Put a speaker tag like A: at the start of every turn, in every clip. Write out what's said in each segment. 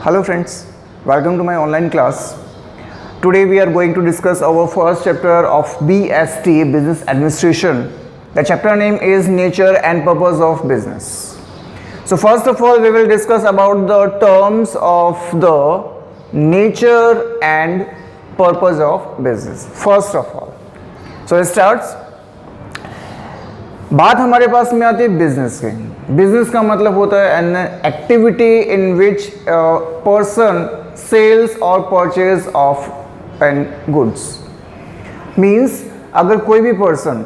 A: Hello friends, welcome to my online class. Today we are going to discuss our first chapter of BST, Business Administration. The chapter name is Nature and Purpose of Business. So first of all we will discuss about the terms of the nature and purpose of business. First of all, so it starts. बात हमारे पास में आती है business की. Business का मतलब होता है an activity in which person sells और purchase of an goods. Means अगर कोई भी पर्सन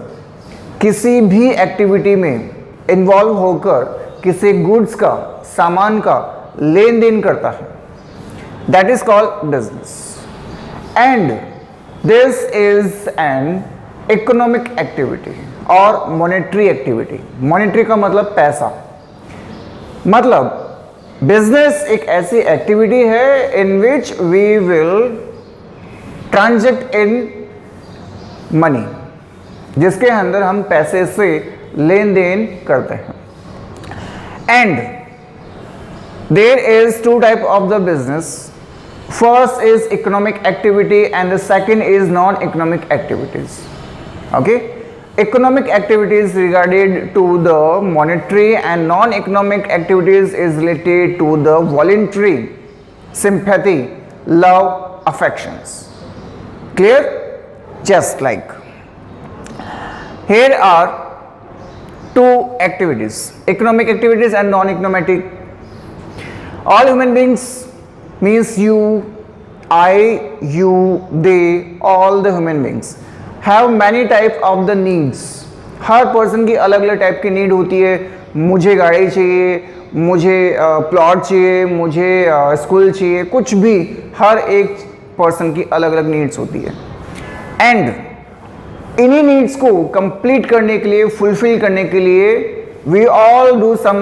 A: किसी भी एक्टिविटी में इन्वॉल्व होकर किसी गुड्स का सामान का लेन देन करता है, that is called business. And this is an economic activity और मॉनेटरी एक्टिविटी. मॉनेटरी का मतलब पैसा. मतलब बिजनेस एक ऐसी एक्टिविटी है in which we will transact in money, जिसके अंदर हम पैसे से लेन देन करते हैं. And there is two type of the business. First is economic activity and the second is non economic activities. Okay, economic activities regarded to the monetary and non-economic activities is related to the voluntary, sympathy, love, affections. Clear? Just like here are two activities, economic activities and non-economic. All human beings means you, I, you, they, all the human beings have many type of the needs. Her person की अलग अलग type की need होती है. मुझे गाड़ी चाहिए, मुझे प्लॉट चाहिए, मुझे स्कूल चाहिए, कुछ भी हर एक पर्सन की अलग अलग नीड्स होती है. एंड इन्हीं नीड्स को कंप्लीट करने के लिए, फुलफिल करने के लिए we all do some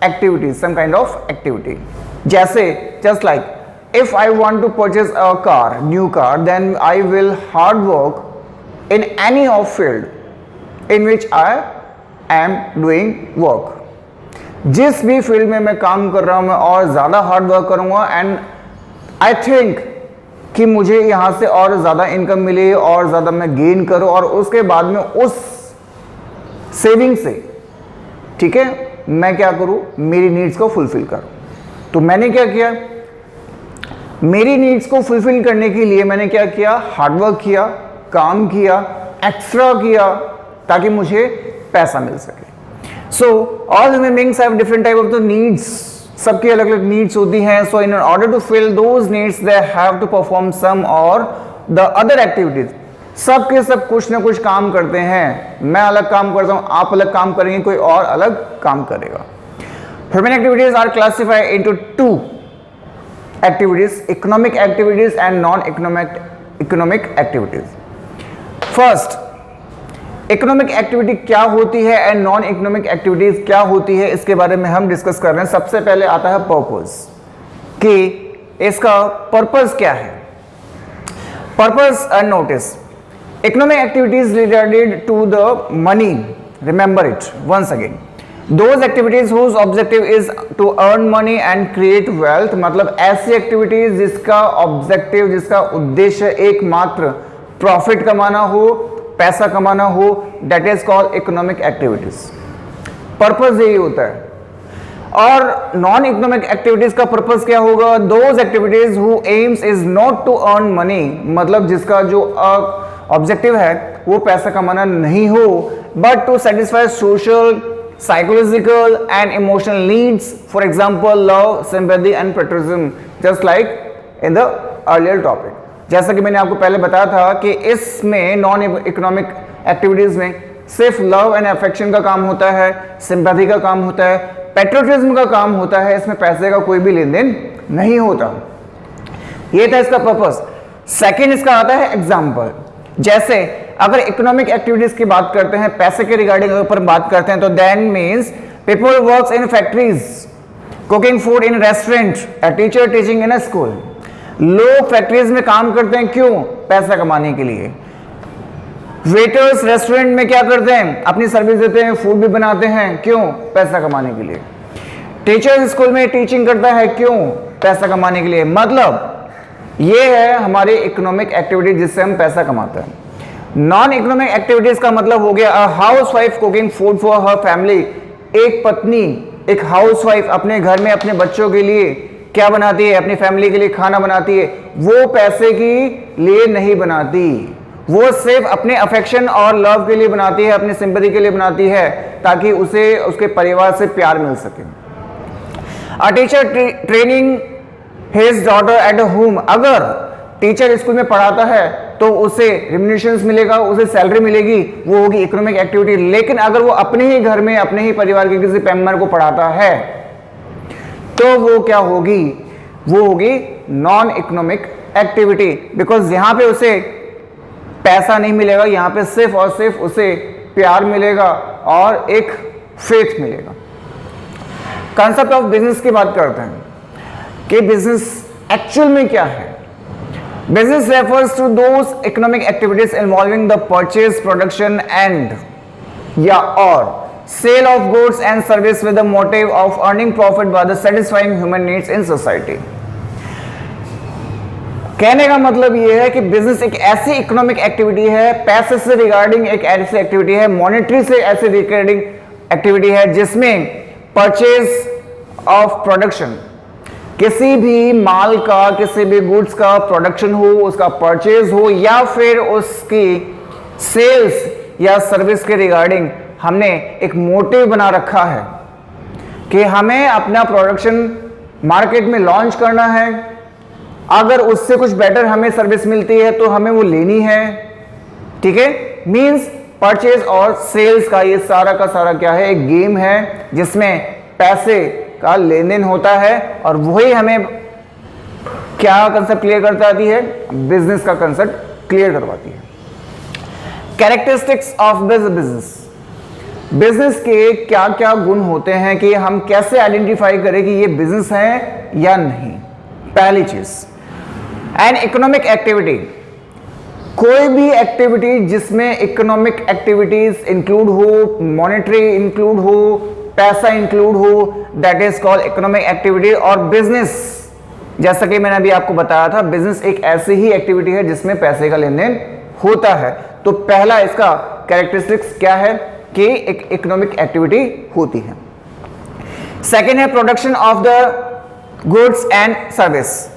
A: activities, some kind of activity. जैसे just like if I want to purchase a car, new car, then I will hard work in any of field in which I am doing work. जिस भी field में मैं काम कर रहा हूँ मैं और ज़्यादा हार्ड वर्क करूँगा एंड आई थिंक कि मुझे यहाँ से और ज़्यादा इनकम मिले और ज़्यादा मैं गेन करूँ और उसके बाद में उस सेविंग से, ठीक है, मैं क्या करूँ, मेरी नीड्स को फुलफिल करूँ. तो मैंने क्या किया, मेरी नीड्स को फुलफिल करने के लिए मैंने क्या किया, हार्डवर्क किया, काम किया, एक्स्ट्रा किया ताकि मुझे पैसा मिल सके. So all human beings have different type of the needs. सबकी अलग अलग नीड्स होती हैं. So in order to fill those needs they have to perform some और द अदर एक्टिविटीज. सब के सब कुछ ना कुछ काम करते हैं. मैं अलग काम करता हूं, आप अलग काम करेंगे, कोई और अलग काम करेगा. Human activities are classified into two activities, economic activities and non economic activities. First, economic activity क्या होती है एंड नॉन इकोनॉमिक एक्टिविटीज क्या होती है, इसके बारे में हम डिस्कस कर रहे हैं. सबसे पहले आता है पर्पस, कि इसका पर्पस क्या है. Purpose and notice. Economic activities related to the money. Remember it once again. Those activities whose objective is to earn money and create wealth. मतलब ऐसी एक्टिविटीज जिसका ऑब्जेक्टिव, जिसका उद्देश्य एकमात्र प्रॉफिट कमाना हो, पैसा कमाना हो, that is called economic activities. Purpose यही होता है. और नॉन इकोनॉमिक एक्टिविटीज का पर्पस क्या होगा, those activities who aims is not to earn money. मतलब जिसका जो ऑब्जेक्टिव है वो पैसा कमाना नहीं हो, but to satisfy social, psychological and emotional needs. For example love, sympathy and patriotism, just like in the earlier topic. जैसा कि मैंने आपको पहले बताया था कि इसमें नॉन इकोनॉमिक एक्टिविटीज में सिर्फ लव एंड अफेक्शन का काम होता है, सिंपैथी का काम होता है, पेट्रियटिज्म का काम होता है. इसमें पैसे का कोई भी लेन देन नहीं होता. ये था इसका पर्पस. सेकंड इसका आता है एग्जाम्पल. जैसे अगर इकोनॉमिक एक्टिविटीज की बात करते हैं, पैसे के रिगार्डिंग अगर बात करते हैं, तो then means people works in factories, cooking food in restaurant, a teacher teaching in a school. लोग फैक्ट्रीज में काम करते हैं क्यों, पैसा कमाने के लिए. वेटर्स रेस्टोरेंट में क्या करते हैं, अपनी सर्विस देते हैं, फूड भी बनाते हैं, क्यों, पैसा कमाने के लिए. टीचर स्कूल में टीचिंग करता है क्यों, पैसा कमाने के लिए। मतलब ये है हमारी इकोनॉमिक एक्टिविटी जिससे हम पैसा कमाते हैं। नॉन इकोनॉमिक एक्टिविटीज का मतलब हो गया house wife cooking food for her family. एक पत्नी, एक हाउस वाइफ अपने घर में अपने बच्चों के लिए क्या बनाती है, अपनी फैमिली के लिए खाना बनाती है। वो पैसे के लिए नहीं बनाती, वो सिर्फ अपने अफेक्शन और लव के लिए बनाती है, अपनी सिंपैथी के लिए बनाती है, ताकि उसे उसके परिवार से प्यार मिल सके। A teacher training his daughter at home. अगर टीचर स्कूल में पढ़ाता है तो उसे रिम्यूनरेशंस मिलेगा, उसे सैलरी मिलेगी, वो होगी इकोनॉमिक एक्टिविटी। लेकिन अगर वो अपने ही घर में अपने ही परिवार के किसी मेंबर को पढ़ाता है तो वो क्या होगी, वो होगी नॉन इकोनॉमिक एक्टिविटी। बिकॉज यहां पे उसे पैसा नहीं मिलेगा, यहां पे सिर्फ और सिर्फ उसे प्यार मिलेगा और एक फेथ मिलेगा। कॉन्सेप्ट ऑफ बिजनेस की बात करते हैं कि बिजनेस एक्चुअल में क्या है। Business refers to those economic activities involving the purchase, production and or sale of goods and service with the motive of earning profit by the satisfying human needs in society। कहने का मतलब यह है कि business एक ऐसी economic activity है, पैसे से रिगार्डिंग एक ऐसी एक्टिविटी है, मॉनेटरी से ऐसी रिगार्डिंग एक्टिविटी है जिसमें परचेज ऑफ प्रोडक्शन, किसी भी माल का, किसी भी गुड्स का प्रोडक्शन हो, उसका परचेज हो, या फिर उसकी सेल्स या सर्विस के रिगार्डिंग हमने एक मोटिव बना रखा है कि हमें अपना प्रोडक्शन मार्केट में लॉन्च करना है। अगर उससे कुछ बेटर हमें सर्विस मिलती है तो हमें वो लेनी है। ठीक है, मींस परचेज और सेल्स का ये सारा का सारा क्या है, एक गेम है जिसमें पैसे का लेन देन होता है और वही हमें क्या कंसेप्ट क्लियर करवाती है, बिजनेस का कंसेप्ट क्लियर करवाती है। कैरेक्टरिस्टिक्स ऑफ बिजनेस, बिजनेस के क्या क्या गुण होते हैं कि हम कैसे आइडेंटिफाई करें कि ये बिजनेस है या नहीं। पहली चीज, एन इकोनॉमिक एक्टिविटी, कोई भी एक्टिविटी जिसमें इकोनॉमिक एक्टिविटीज इंक्लूड हो, मॉनेटरी इंक्लूड हो, पैसा इंक्लूड हो, that is called economic activity. और बिजनेस, जैसा कि मैंने अभी आपको बताया था, बिजनेस एक ऐसी ही एक्टिविटी है जिसमें पैसे का लेन देन होता है। तो पहला इसका कैरेक्टरिस्टिक्स क्या है कि एक इकोनॉमिक एक्टिविटी होती है। सेकेंड है production of the goods and service,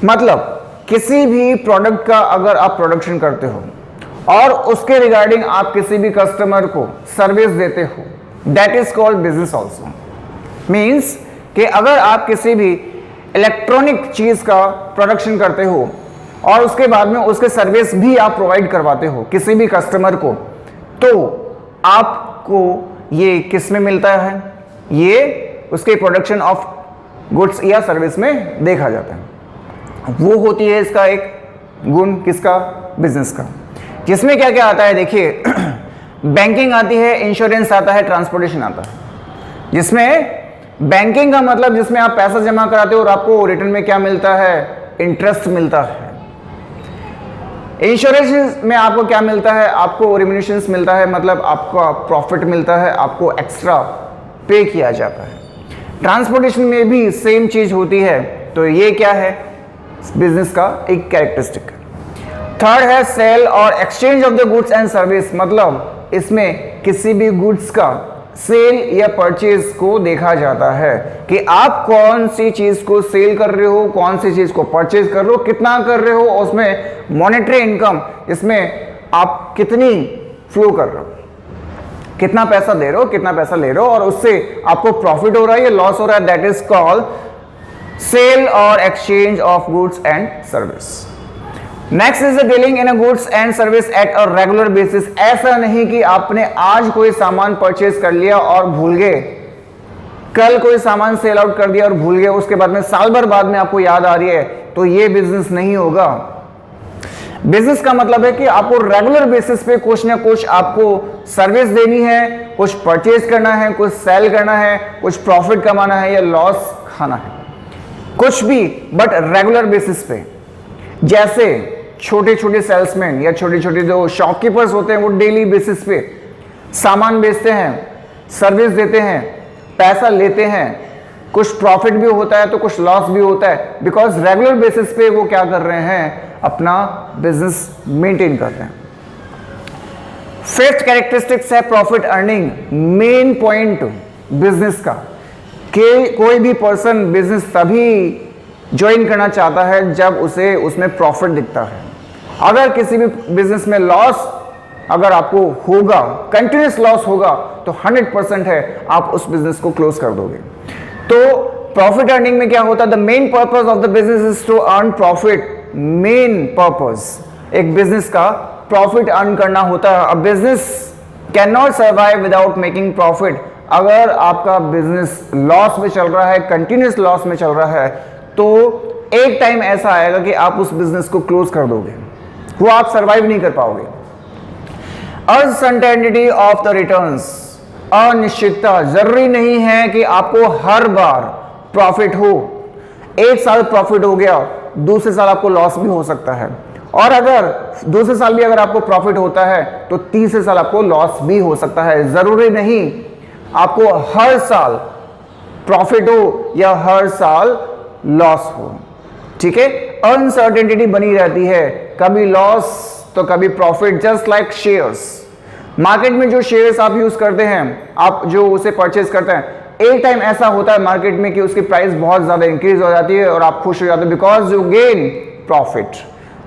A: मतलब किसी भी प्रोडक्ट का अगर आप प्रोडक्शन करते हो और उसके रिगार्डिंग आप किसी भी कस्टमर को सर्विस देते हो, that is called business also. Means कि अगर आप किसी भी इलेक्ट्रॉनिक चीज का प्रोडक्शन करते हो और उसके बाद में उसके सर्विस भी आप प्रोवाइड करवाते हो किसी भी कस्टमर को, तो आपको ये किस में मिलता है, ये उसके प्रोडक्शन ऑफ गुड्स या सर्विस में देखा जाता है। वो होती है इसका एक गुण, किसका, बिजनेस का, जिसमें क्या क्या आता है। देखिए बैंकिंग आती है, इंश्योरेंस आता है, ट्रांसपोर्टेशन आता है। जिसमें बैंकिंग का मतलब जिसमें आप पैसा जमा कराते हो और आपको रिटर्न में क्या मिलता है, इंटरेस्ट मिलता है। इंश्योरेंस में आपको क्या मिलता है, आपको रिम्यूनरेशंस मिलता है, मतलब आपका प्रॉफिट मिलता है, आपको एक्स्ट्रा पे किया जाता है। ट्रांसपोर्टेशन में भी सेम चीज होती है। तो ये क्या है, बिजनेस का एक कैरेक्टरिस्टिक। थर्ड है सेल और exchange of the goods and service, मतलब इसमें किसी भी गुड्स का सेल या परचेज को देखा जाता है कि आप कौन सी चीज को सेल कर रहे हो, कौन सी चीज को परचेज कर रहे हो, कितना कर रहे हो, उसमें मॉनेटरी इनकम, इसमें आप कितनी फ्लो कर रहे हो, कितना पैसा दे रहे हो, कितना पैसा ले रहे हो, और उससे आपको प्रॉफिट हो रहा है या लॉस हो रहा है, दैट इज कॉल्ड सेल और exchange of goods and service. Next is the dealing in goods and service at a regular basis. ऐसा नहीं कि आपने आज कोई सामान परचेज कर लिया और भूल गए, कल कोई सामान सेल आउट कर दिया और भूल गए, उसके बाद में साल भर बाद में आपको याद आ रही है, तो ये बिजनेस नहीं होगा। बिजनेस का मतलब है कि आपको रेगुलर बेसिस पे कुछ ना कुछ आपको सर्विस देनी है, कुछ परचेज करना है, कुछ सेल करना है, कुछ प्रॉफिट कमाना है या लॉस खाना है, कुछ भी, बट रेगुलर बेसिस पे। जैसे छोटे छोटे सेल्समैन या छोटे छोटे जो शॉपकीपर्स होते हैं, वो डेली बेसिस पे सामान बेचते हैं, सर्विस देते हैं, पैसा लेते हैं, कुछ प्रॉफिट भी होता है तो कुछ लॉस भी होता है, बिकॉज रेगुलर बेसिस पे वो क्या कर रहे हैं, अपना बिजनेस मेंटेन कर रहे हैं। फिफ्थ कैरेक्टरिस्टिक्स है profit earning. Main point business का कि कोई भी पर्सन बिजनेस तभी ज्वाइन करना चाहता है जब उसे उसमें प्रॉफिट दिखता है। अगर किसी भी बिजनेस में लॉस अगर आपको होगा, कंटिन्यूस लॉस होगा, तो 100% है आप उस बिजनेस को क्लोज कर दोगे। तो प्रॉफिट अर्निंग में क्या होता है, the main purpose of the business is to earn profit. Main purpose एक बिजनेस का प्रॉफिट अर्न करना होता है। A business can not survive without making profit. अगर आपका बिजनेस लॉस में चल रहा है, कंटिन्यूस लॉस में चल रहा है, तो एक टाइम ऐसा आएगा कि आप उस बिजनेस को क्लोज कर दोगे, वो आप सर्वाइव नहीं कर पाओगे। अनसर्टेनिटी ऑफ द रिटर्न्स, अनिश्चितता। जरूरी नहीं है कि आपको हर बार प्रॉफिट हो। एक साल प्रॉफिट हो गया, दूसरे साल आपको लॉस भी हो सकता है, और अगर दूसरे साल भी अगर आपको प्रॉफिट होता है तो तीसरे साल आपको लॉस भी हो सकता है। जरूरी नहीं आपको हर साल प्रॉफिट हो या हर साल लॉस हो, ठीक है। अनसर्टेनिटी बनी रहती है, कभी लॉस तो कभी profit. Just like shares, market में जो शेयर्स आप यूज करते हैं, आप जो उसे परचेज करते हैं, एक टाइम ऐसा होता है मार्केट में कि उसकी प्राइस बहुत ज्यादा इंक्रीज हो जाती है और आप खुश हो जाते हैं बिकॉज यू गेन प्रॉफिट।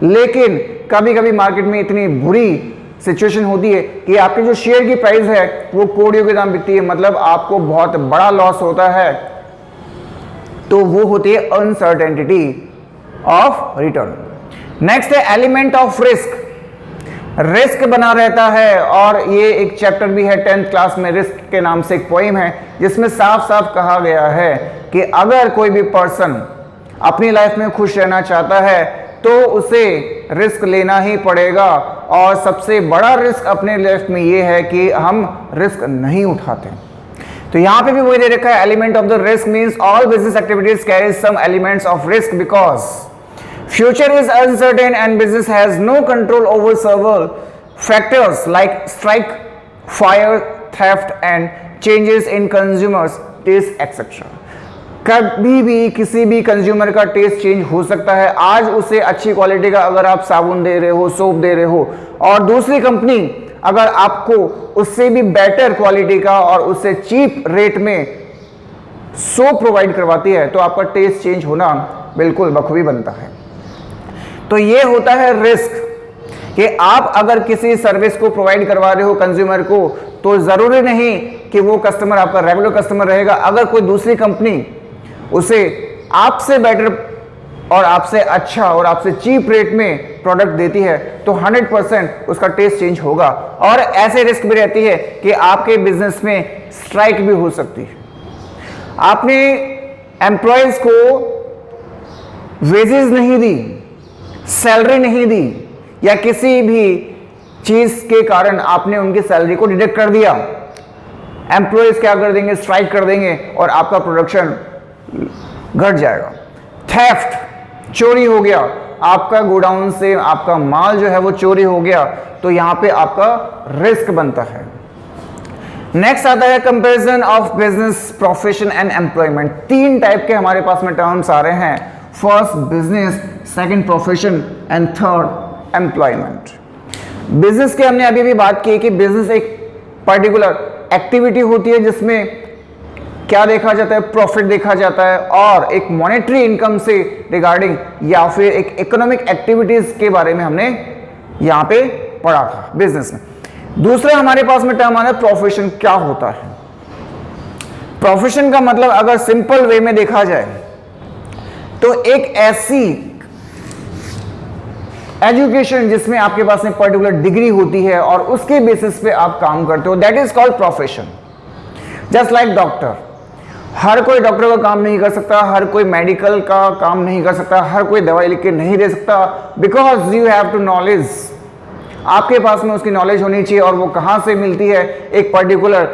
A: लेकिन कभी कभी मार्केट में इतनी बुरी सिचुएशन होती है कि आपके जो शेयर की प्राइस है वो कोड़ियों के दाम बिकती है, मतलब आपको बहुत बड़ा लॉस होता है। तो वो होती है अनसर्टेनिटी ऑफ रिटर्न। नेक्स्ट है एलिमेंट ऑफ रिस्क। रिस्क बना रहता है, और ये एक चैप्टर भी है 10th क्लास में, रिस्क के नाम से एक पोइम है जिसमें साफ साफ कहा गया है कि अगर कोई भी पर्सन अपनी लाइफ में खुश रहना चाहता है तो उसे रिस्क लेना ही पड़ेगा। और सबसे बड़ा रिस्क अपने लाइफ में ये है कि हम रिस्क नहीं उठाते। तो यहां पे भी वही दे रखा है, element of the risk means all business activities carry some elements of risk because future is uncertain and business has no control over several factors like strike, fire, theft and changes in consumers taste etc. कभी भी किसी भी consumer का taste change हो सकता है। आज उसे अच्छी क्वालिटी का अगर आप साबुन दे रहे हो, सोप दे रहे हो, और दूसरी कंपनी अगर आपको उससे भी बेटर क्वालिटी का और उससे चीप रेट में सोप प्रोवाइड करवाती है, तो आपका टेस्ट चेंज होना बिल्कुल बखूबी बनता है। तो ये होता है रिस्क कि आप अगर किसी सर्विस को प्रोवाइड करवा रहे हो कंज्यूमर को, तो जरूरी नहीं कि वो कस्टमर आपका रेगुलर कस्टमर रहेगा। अगर कोई दूसरी कंपनी उसे आपसे बेटर और आपसे अच्छा और आपसे चीप रेट में प्रोडक्ट देती है, तो 100% उसका टेस्ट चेंज होगा। और ऐसे रिस्क भी रहती है कि आपके बिजनेस में स्ट्राइक भी हो सकती है। आपने एम्प्लॉयज को वेजेस नहीं दी, सैलरी नहीं दी, या किसी भी चीज के कारण आपने उनकी सैलरी को डिडक्ट कर दिया, एम्प्लॉयज क्या कर देंगे, स्ट्राइक कर देंगे और आपका प्रोडक्शन घट जाएगा। थेफ्ट, चोरी हो गया, आपका गोडाउन से आपका माल जो है वो चोरी हो गया, तो यहां पे आपका रिस्क बनता है। नेक्स्ट आता है comparison of business, profession and employment. तीन टाइप के हमारे पास में टर्म्स आ रहे हैं, first business, second profession and third employment. Business की हमने अभी भी बात की कि बिजनेस एक पर्टिकुलर एक्टिविटी होती है जिसमें क्या देखा जाता है, प्रॉफिट देखा जाता है, और एक मॉनेटरी इनकम से रिगार्डिंग या फिर एक इकोनॉमिक एक्टिविटीज के बारे में हमने यहां पे पढ़ा था बिजनेस में। दूसरा हमारे पास में टर्म आता है प्रोफेशन। क्या होता है प्रोफेशन का मतलब, अगर सिंपल वे में देखा जाए तो एक ऐसी एजुकेशन जिसमें आपके पास में पर्टिकुलर डिग्री होती है और उसके बेसिस पे आप काम करते हो, that is called profession. Just like doctor, हर कोई डॉक्टर का काम नहीं कर सकता, हर कोई मेडिकल का काम नहीं कर सकता, हर कोई दवाई लिख के नहीं दे सकता, because you have to knowledge, आपके पास में उसकी नॉलेज होनी चाहिए। और वो कहां से मिलती है, एक पर्टिकुलर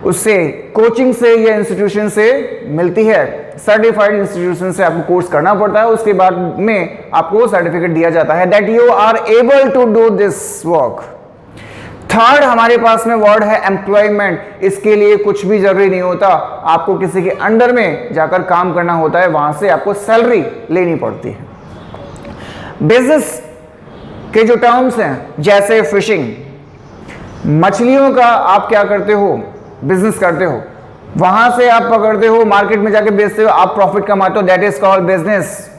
A: उससे कोचिंग से या इंस्टीट्यूशन से मिलती है, सर्टिफाइड इंस्टीट्यूशन से आपको कोर्स करना पड़ता है, उसके बाद में आपको सर्टिफिकेट दिया जाता है that you are able to do this work. Third हमारे पास में वर्ड है एम्प्लॉयमेंट। इसके लिए कुछ भी जरूरी नहीं होता, आपको किसी के अंडर में जाकर काम करना होता है, वहां से आपको सैलरी लेनी पड़ती है। बिजनेस के जो टर्म्स हैं, जैसे फिशिंग, मछलियों का आप क्या करते हो, बिजनेस करते हो, वहां से आप पकड़ते हो, मार्केट में जाके बेचते हो, आप प्रॉफिट कमाते हो, that is called business.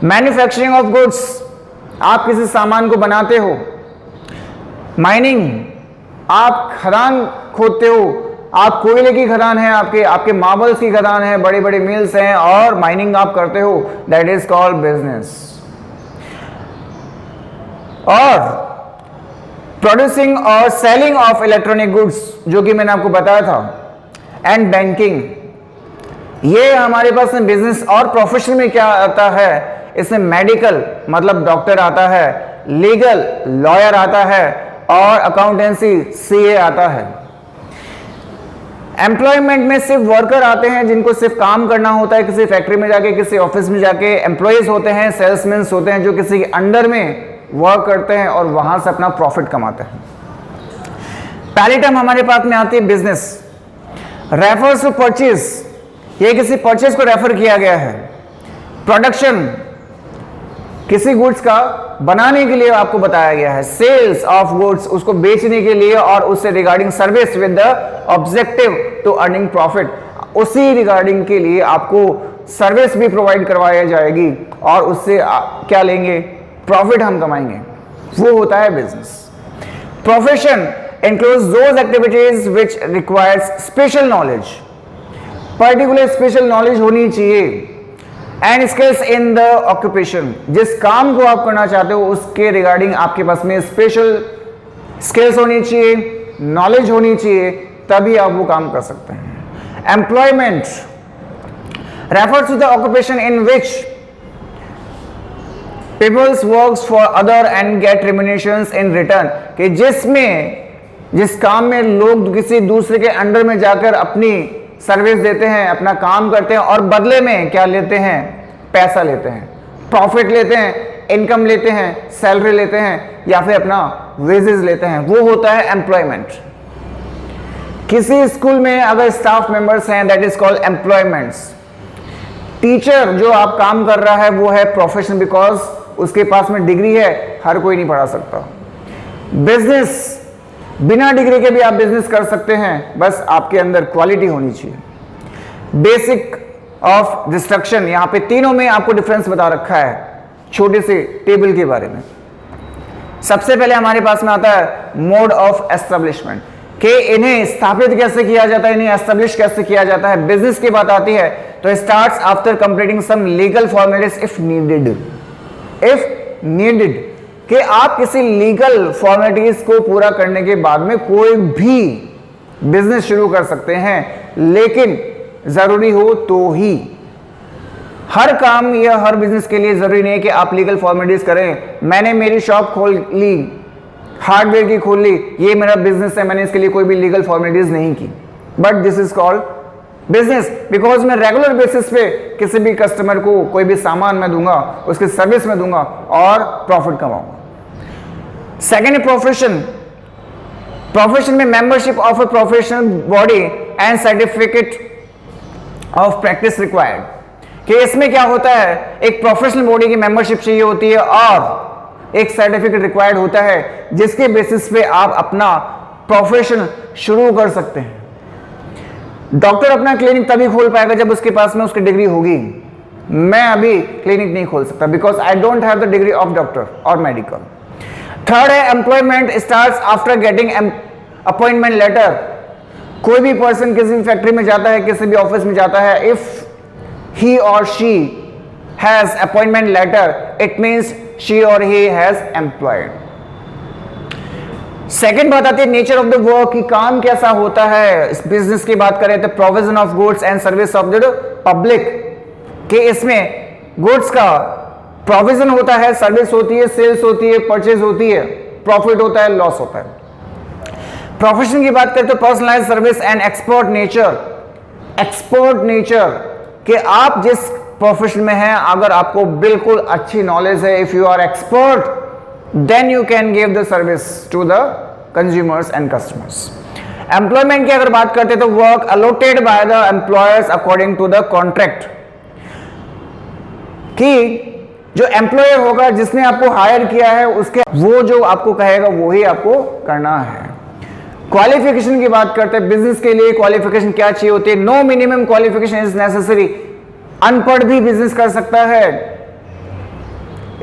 A: Manufacturing of goods, आप किसी सामान को बनाते हो। माइनिंग, आप खदान खोदते हो, आप कोयले की खदान है, आपके मार्बल्स की खदान है, बड़े बड़े मिल्स हैं और माइनिंग आप करते हो, दैट इज कॉल्ड बिजनेस। और प्रोड्यूसिंग और सेलिंग ऑफ इलेक्ट्रॉनिक गुड्स, जो कि मैंने आपको बताया था, एंड बैंकिंग, ये हमारे पास में बिजनेस। और प्रोफेशन में क्या आता है, इसमें मेडिकल मतलब डॉक्टर आता है, लीगल लॉयर आता है, और अकाउंटेंसी सीए आता है। एम्प्लॉयमेंट में सिर्फ वर्कर आते हैं जिनको सिर्फ काम करना होता है, किसी फैक्ट्री में जाके, किसी ऑफिस में जाके। एम्प्लॉयज होते हैं, सेल्समैन होते हैं, जो किसी के अंडर में वर्क करते हैं और वहां से अपना प्रॉफिट कमाते हैं। पहली टर्म हमारे पास में आती है बिजनेस, रेफर्स टू परचेज, ये किसी परचेज को रेफर किया गया है। प्रोडक्शन, किसी गुड्स का बनाने के लिए आपको बताया गया है। सेल्स ऑफ गुड्स, उसको बेचने के लिए, और उससे regarding service with the objective to earning profit, उसी रिगार्डिंग के लिए आपको सर्विस भी प्रोवाइड करवाई जाएगी और उससे क्या लेंगे, प्रॉफिट हम कमाएंगे, वो होता है business. Profession includes those activities which requires special knowledge, particular special knowledge होनी चाहिए, and skills in the occupation, जिस काम को आप करना चाहते हो उसके रिगार्डिंग आपके पास में स्पेशल स्किल्स होनी चाहिए, नॉलेज होनी चाहिए, तभी आप वो काम कर सकते हैं। Employment refers to the occupation in which people's works for other and get remunerations in return, कि जिस काम में लोग किसी दूसरे के अंडर में जाकर अपनी सर्विस देते हैं, अपना काम करते हैं और बदले में क्या लेते हैं, पैसा लेते हैं, प्रॉफिट लेते हैं, इनकम लेते हैं, सैलरी लेते हैं या फिर अपना वेजेस लेते हैं, वो होता है एम्प्लॉयमेंट। किसी स्कूल में अगर स्टाफ मेंबर्स हैं, that is called employments. Teacher जो आप काम कर रहा है वो है प्रोफेशन, बिकॉज उसके पास में डिग्री है, हर कोई नहीं पढ़ा सकता। बिजनेस, बिना डिग्री के भी आप बिजनेस कर सकते हैं, बस आपके अंदर क्वालिटी होनी चाहिए। बेसिक ऑफ डिस्ट्रक्शन, यहां पे तीनों में आपको डिफरेंस बता रखा है छोटे से टेबल के बारे में। सबसे पहले हमारे पास में आता है मोड ऑफ एस्टेब्लिशमेंट, कि इन्हें स्थापित कैसे किया जाता है, इन्हें एस्टेब्लिश कैसे किया जाता है। बिजनेस की बात आती है तो starts after completing some legal formalities if needed, कि आप किसी लीगल फॉर्मेलिटीज को पूरा करने के बाद में कोई भी बिजनेस शुरू कर सकते हैं, लेकिन जरूरी हो तो ही। हर काम या हर बिजनेस के लिए जरूरी नहीं है कि आप लीगल फॉर्मेलिटीज करें। मैंने मेरी शॉप खोल ली, हार्डवेयर की खोल ली, ये मेरा बिजनेस है, मैंने इसके लिए कोई भी लीगल फॉर्मेलिटीज नहीं की, but this is called business, because मैं रेगुलर बेसिस पे किसी भी कस्टमर को कोई भी सामान मैं दूंगा, उसकी सर्विस में दूंगा और प्रॉफिट कमाऊंगा। Second, profession. प्रोफेशन में membership of a professional body and certificate of practice required, कि इसमें क्या होता है, एक प्रोफेशनल बॉडी की मेंबरशिप चाहिए होती है और एक सर्टिफिकेट रिक्वायर्ड होता है, जिसके बेसिस पे आप अपना प्रोफेशन शुरू कर सकते हैं। डॉक्टर अपना क्लिनिक तभी खोल पाएगा जब उसके पास में उसकी डिग्री होगी। मैं अभी क्लिनिक नहीं खोल सकता because I don't have the degree of doctor और मेडिकल। थर्ड है employment starts after getting appointment letter. कोई भी पर्सन किसी फैक्ट्री में जाता है, किसी भी ऑफिस में जाता है, if he or she has appointment letter, it means she or he has employed. Second बात आती है नेचर ऑफ द वर्क, की काम कैसा होता है। इस बिजनेस की बात करें तो provision of goods and service of the public, कि इसमें गुड्स का प्रोविजन होता है, सर्विस होती है, सेल्स होती है, परचेज होती है, प्रॉफिट होता है, लॉस होता है। प्रोफेशन की बात करें तो personalise service and expert nature. Expert nature कि आप जिस प्रोफेशन में हैं, अगर आपको बिल्कुल अच्छी नॉलेज है, if you are expert then you can give the service to the consumers and customers. Employment की अगर बात करते हैं तो work allotted by the employers according to the contract, कि जो एम्प्लॉयर होगा जिसने आपको हायर किया है उसके वो जो आपको कहेगा वो ही आपको करना है। क्वालिफिकेशन की बात करते हैं, बिजनेस के लिए क्वालिफिकेशन क्या चाहिए होती है? No minimum qualification is necessary. अनपढ़ भी बिजनेस कर सकता है,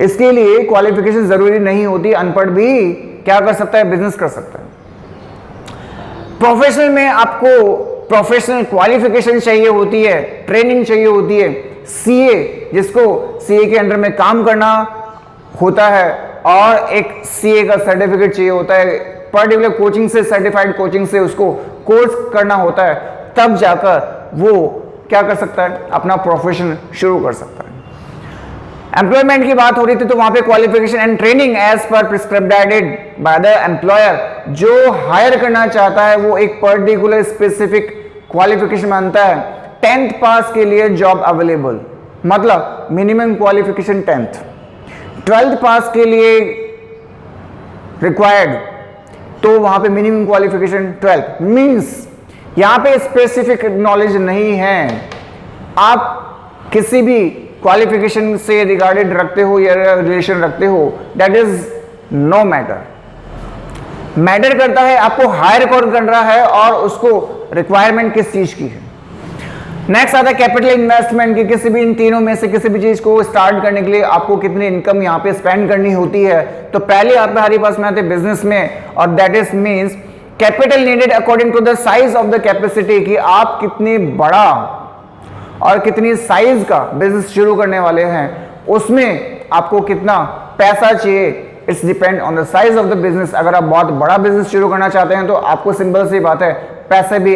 A: इसके लिए क्वालिफिकेशन जरूरी नहीं होती, अनपढ़ भी क्या कर सकता है? बिजनेस कर सकता है। प्रोफेशनल में आपको प्रोफेशनल क्वालिफिकेशन चाहिए होती है, ट्रेनिंग चाहिए होती है। सीए, जिसको सीए के अंडर में काम करना होता है और एक सीए का सर्टिफिकेट चाहिए होता है, पर्टिकुलर कोचिंग से, सर्टिफाइड कोचिंग से उसको कोर्स करना होता है, तब जाकर वो क्या कर सकता है? अपना प्रोफेशन शुरू कर सकता है। एम्प्लॉयमेंट की बात हो रही थी तो वहां पे qualification and training as per prescribed by the employer. जो हायर करना चाहता है वो एक पर्टिकुलर स्पेसिफिक क्वालिफिकेशन मानता है। 10th पास के लिए जॉब अवेलेबल, मतलब मिनिमम क्वालिफिकेशन 10th। 12th पास के लिए रिक्वायर्ड, तो वहां पे मिनिमम क्वालिफिकेशन 12th। मींस यहां पे स्पेसिफिक नॉलेज नहीं है, आप किसी भी क्वालिफिकेशन से रिगार्डेड रखते हो या रिलेशन रखते हो, that is no matter. Matter करता है आपको हायर कौन कर रहा है और उसको रिक्वायरमेंट किस चीज की है। नेक्स्ट आता है कैपिटल इन्वेस्टमेंट की, किसी भी इन तीनों में से किसी भी चीज को स्टार्ट करने के लिए आपको कितनी इनकम यहाँ पे स्पेंड करनी होती है। तो पहले आप हमारे पास में आते हैं बिजनेस में, और that is means capital needed according to the size of the capacity, कि आप कितनी बड़ा और कितनी साइज का बिजनेस शुरू करने वाले हैं, उसमें आपको कितना पैसा चाहिए। It's depend on the size of the business. अगर आप बहुत बड़ा बिजनेस शुरू करना चाहते हैं तो आपको सिंपल सी बात है, पैसे भी